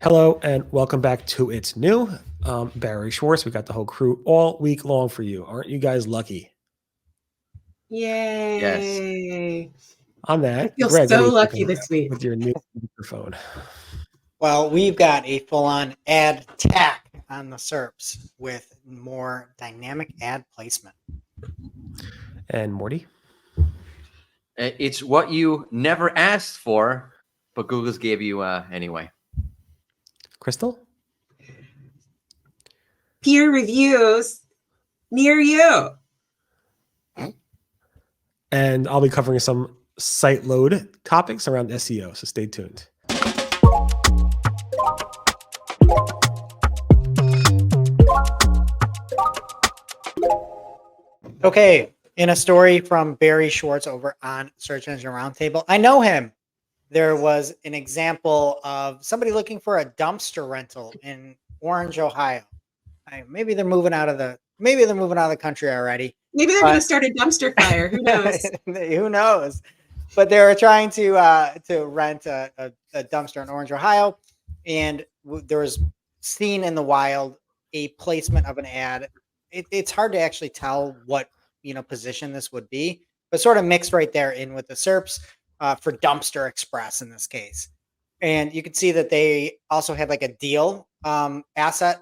Hello and welcome back to It's New. Barry Schwartz. We got the whole crew all week long for you. Aren't you guys lucky? Yes. Yay. On I that, feel Greg, what are so you lucky cooking this week. with your new microphone? Well, we've got a full-on ad tack on the SERPs with more dynamic ad placement. And Morty? It's what you never asked for, but Google's gave you anyway. Crystal? Peer reviews near you. And I'll be covering some site load topics around SEO, so stay tuned. Okay, in a story from Barry Schwartz over on Search Engine Roundtable, I know him. There was an example of somebody looking for a dumpster rental in Orange, Ohio. Maybe they're moving out of the country already. Maybe they're going to start a dumpster fire. Who knows? Who knows? But they were trying to rent a dumpster in Orange, Ohio, and there was seen in the wild a placement of an ad. It's hard to actually tell what position this would be, but sort of mixed right there in with the SERPs for Dumpster Express in this case. And you can see that they also had like a deal asset,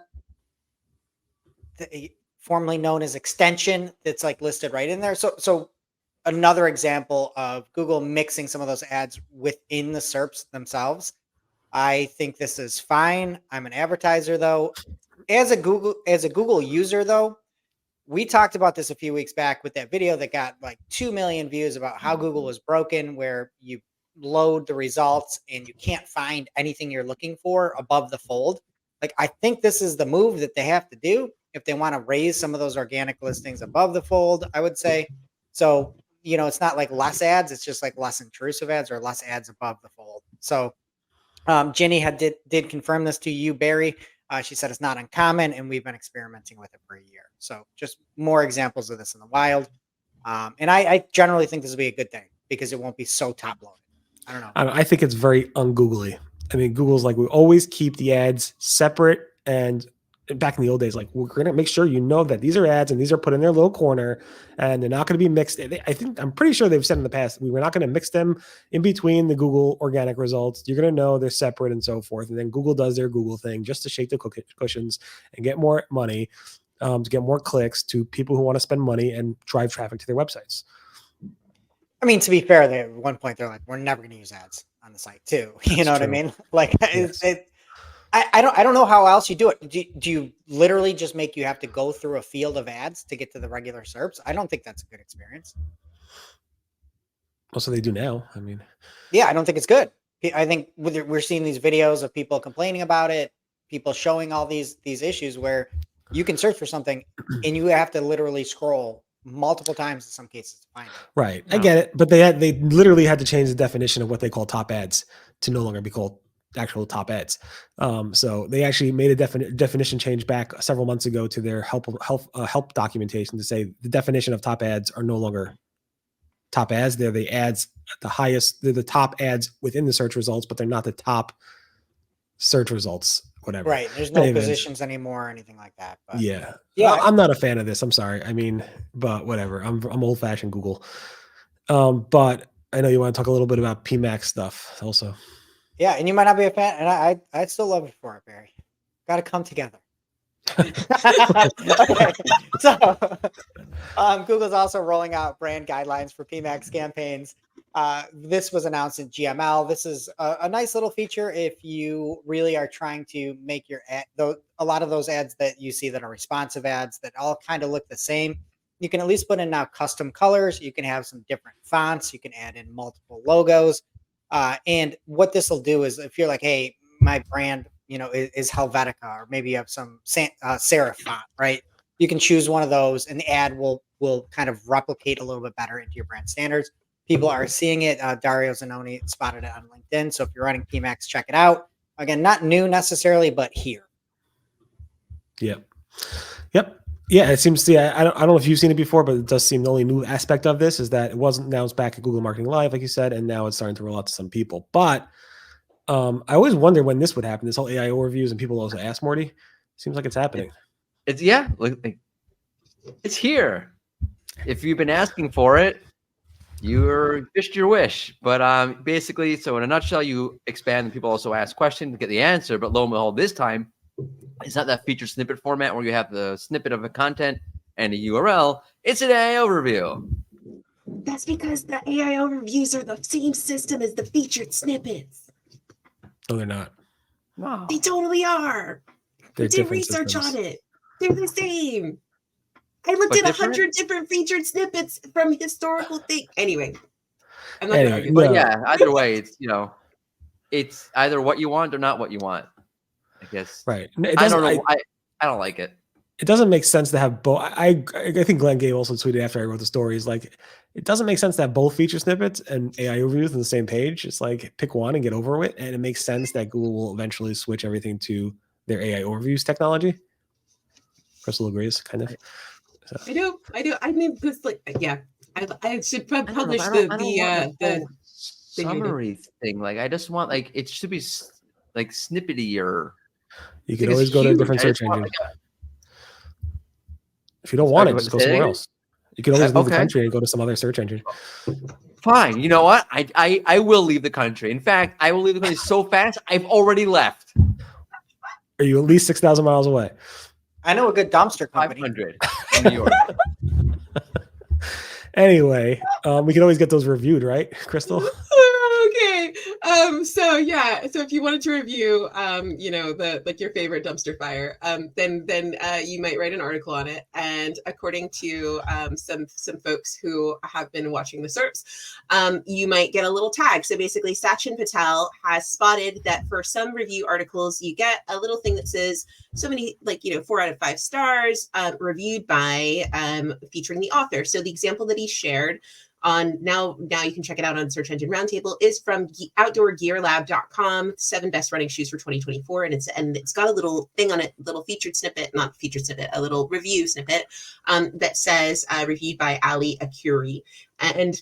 formerly known as extension, that's like listed right in there. So another example of Google mixing some of those ads within the SERPs themselves. I think this is fine. I'm an advertiser though. As a Google user though, we talked about this a few weeks back with that video that got like 2 million views about how Google was broken, where you load the results and you can't find anything you're looking for above the fold. Like, I think this is the move that they have to do if they want to raise some of those organic listings above the fold, I would say. So, it's not like less ads, it's just like less intrusive ads or less ads above the fold. So Jenny did confirm this to you, Barry. She said it's not uncommon, and we've been experimenting with it for a year. So just more examples of this in the wild. And I generally think this will be a good thing because it won't be so top loaded. I don't know. I think it's very ungoogly. I mean, Google's like, we always keep the ads separate. And back in the old days, like, we're going to make sure that these are ads and these are put in their little corner and they're not going to be mixed. I'm pretty sure they've said in the past, we were not going to mix them in between the Google organic results. You're going to know they're separate and so forth. And then Google does their Google thing just to shake the cushions and get more money, to get more clicks to people who want to spend money and drive traffic to their websites. I mean, to be fair, at one point they're like, we're never going to use ads on the site too. You know what I mean? Like, yes. I don't know how else you do it. Do you literally just make you have to go through a field of ads to get to the regular SERPs? I don't think that's a good experience. Well, so they do now. I mean, yeah, I don't think it's good. I think we're seeing these videos of people complaining about it, people showing all these issues where you can search for something and you have to literally scroll multiple times in some cases to find it. Right. I get it. But they literally had to change the definition of what they call top ads to no longer be called actual top ads. So they actually made a definition change back several months ago to their help documentation to say the definition of top ads are no longer top ads. They're the ads at the highest. They're the top ads within the search results, but they're not the top search results. Whatever. Right. There's no positions anymore or anything like that. But yeah. I'm not a fan of this. I'm sorry. I mean, but whatever. I'm old fashioned Google. But I know you want to talk a little bit about PMAX stuff also. Yeah, and you might not be a fan, and I still love it for it, Barry. Got to come together. Okay. So Google's also rolling out brand guidelines for PMAX campaigns. This was announced in GML. This is a nice little feature if you really are trying to make your ad, a lot of those ads that you see that are responsive ads that all kind of look the same. You can at least put in now custom colors. You can have some different fonts. You can add in multiple logos. And what this will do is if you're like, hey, my brand, is Helvetica, or maybe you have some serif font, right? You can choose one of those and the ad will kind of replicate a little bit better into your brand standards. People are seeing it. Dario Zanoni spotted it on LinkedIn. So if you're running PMAX, check it out. Again, not new necessarily, but here. Yep. Yeah, it seems to. I don't know if you've seen it before, but it does seem the only new aspect of this is that it wasn't announced back at Google Marketing Live, like you said, and now it's starting to roll out to some people. But I always wonder when this would happen. This whole AI overviews and people also ask Morty. Seems like it's happening. It's like it's here. If you've been asking for it, you're fished your wish. But basically, so in a nutshell, you expand and people also ask questions to get the answer. But lo and behold, this time it's not that feature snippet format where you have the snippet of a content and a URL. It's an AI overview. That's because the AI overviews are the same system as the featured snippets. No, they're not. Wow. They totally are. They're I did different research systems. on it. They're the same. I looked But at 100 different featured snippets from historical things. Anyway, I'm not Anyway, gonna argue. no. But yeah, either way, it's either what you want or not what you want. I guess. Right. It I doesn't, don't know. I don't like it. it doesn't make sense to have both. I think Glenn Gay also tweeted after I wrote the story. Is like, it doesn't make sense to have both feature snippets and AI overviews on the same page. It's like pick one and get over it. And it makes sense that Google will eventually switch everything to their AI overviews technology. Crystal agrees, kind of. So. I do. I mean, this I should publish I don't want the summary thing. Like, I just want it should be like snippety or. You can always go to a different search engine. If you don't want it, just go somewhere else. You can always leave the country and go to some other search engine. Fine. You know what? I will leave the country. In fact, I will leave the country so fast, I've already left. Are you at least 6,000 miles away? I know a good dumpster company. 500 in New York. Anyway, we can always get those reviewed, right, Crystal? Okay. So if you wanted to review, your favorite dumpster fire, then you might write an article on it. And according to some folks who have been watching the SERPs, you might get a little tag. So basically, Sachin Patel has spotted that for some review articles, you get a little thing that says so many, 4 out of 5 stars, reviewed by featuring the author. So the example that he shared on now you can check it out on Search Engine Roundtable is from outdoorgearlab.com, 7 best running shoes for 2024. And it's got a little thing on it, a little a little review snippet that says reviewed by Ali Akuri. And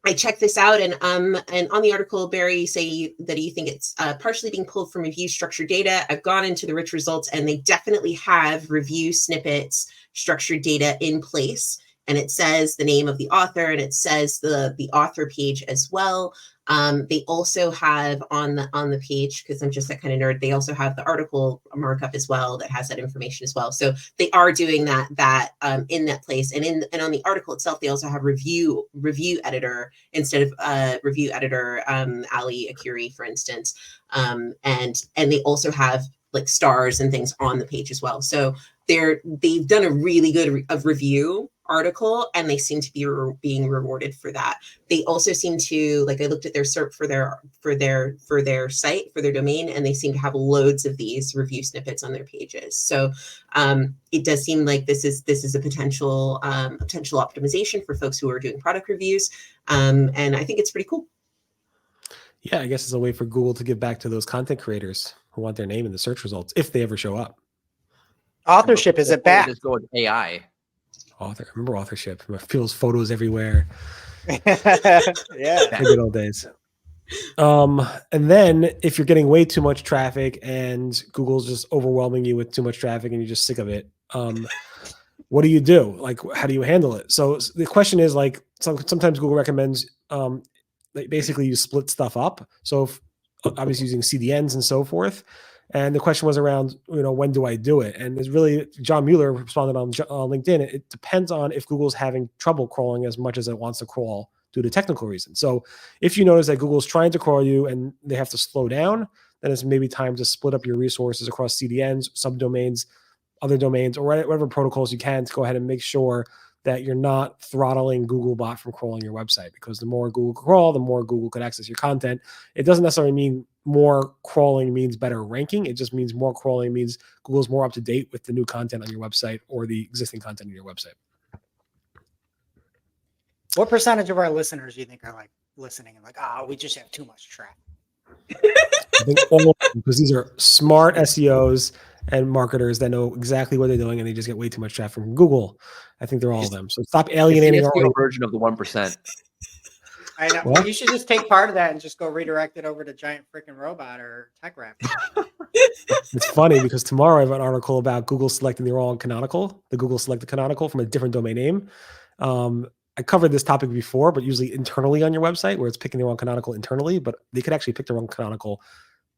I checked this out, and on the article, Barry say that you think it's partially being pulled from review structured data. I've gone into the rich results, and they definitely have review snippets structured data in place. And it says the name of the author, and it says the author page as well. They also have on the page, because I'm just that kind of nerd, they also have the article markup as well that has that information as well. So they are doing that in that place. And on the article itself, they also have review editor instead of review editor Ali Akuri, for instance. And they also have stars and things on the page as well. So they've done a really good review article, and they seem to be being rewarded for that. They also seem to, I looked at their SERP for their site, for their domain, and they seem to have loads of these review snippets on their pages. So it does seem like this is a potential optimization for folks who are doing product reviews, and I think it's pretty cool. Yeah, I guess it's a way for Google to give back to those content creators who want their name in the search results if they ever show up. Authorship is it back? Just go with AI. Remember authorship? People's photos everywhere. Yeah. The good old days. And then if you're getting way too much traffic and Google's just overwhelming you with too much traffic and you're just sick of it, what do you do? How do you handle it? So the question is sometimes Google recommends basically you split stuff up. So obviously using CDNs and so forth. And the question was around, when do I do it? And it's really, John Mueller responded on LinkedIn. It depends on if Google's having trouble crawling as much as it wants to crawl due to technical reasons. So if you notice that Google's trying to crawl you and they have to slow down, then it's maybe time to split up your resources across CDNs, subdomains, other domains, or whatever protocols you can to go ahead and make sure that you're not throttling Googlebot from crawling your website, because the more Google crawl, the more Google could access your content. It doesn't necessarily mean more crawling means better ranking. It just means more crawling means Google's more up to date with the new content on your website or the existing content on your website. What percentage of our listeners do you think are listening and we just have too much traffic? I think all of them, because these are smart SEOs and marketers that know exactly what they're doing, and they just get way too much traffic from Google. I think they're all of them. So stop alienating it's our the audience. version of the 1%. I know. What? You should just take part of that and just go redirect it over to Giant Freaking Robot or Tech Rap. It's funny because tomorrow I have an article about Google selecting the wrong canonical, the Google selected canonical from a different domain name. I covered this topic before, but usually internally on your website where it's picking the wrong canonical internally, but they could actually pick the wrong canonical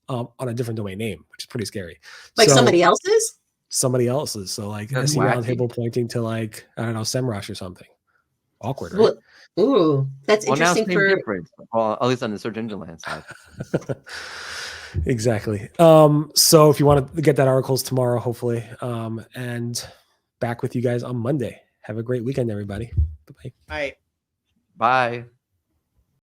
on a different domain name, which is pretty scary. Like So- somebody else's? somebody else's. So like That's SE wacky. Roundtable pointing to like, I don't know, SEMrush or something. Awkward, right? Well, ooh, that's Well, now interesting same for. difference. Well, at least on the search engine land side. Exactly. So if you want to get that articles tomorrow, hopefully, and back with you guys on Monday. Have a great weekend, everybody. Bye-bye. All right. Bye.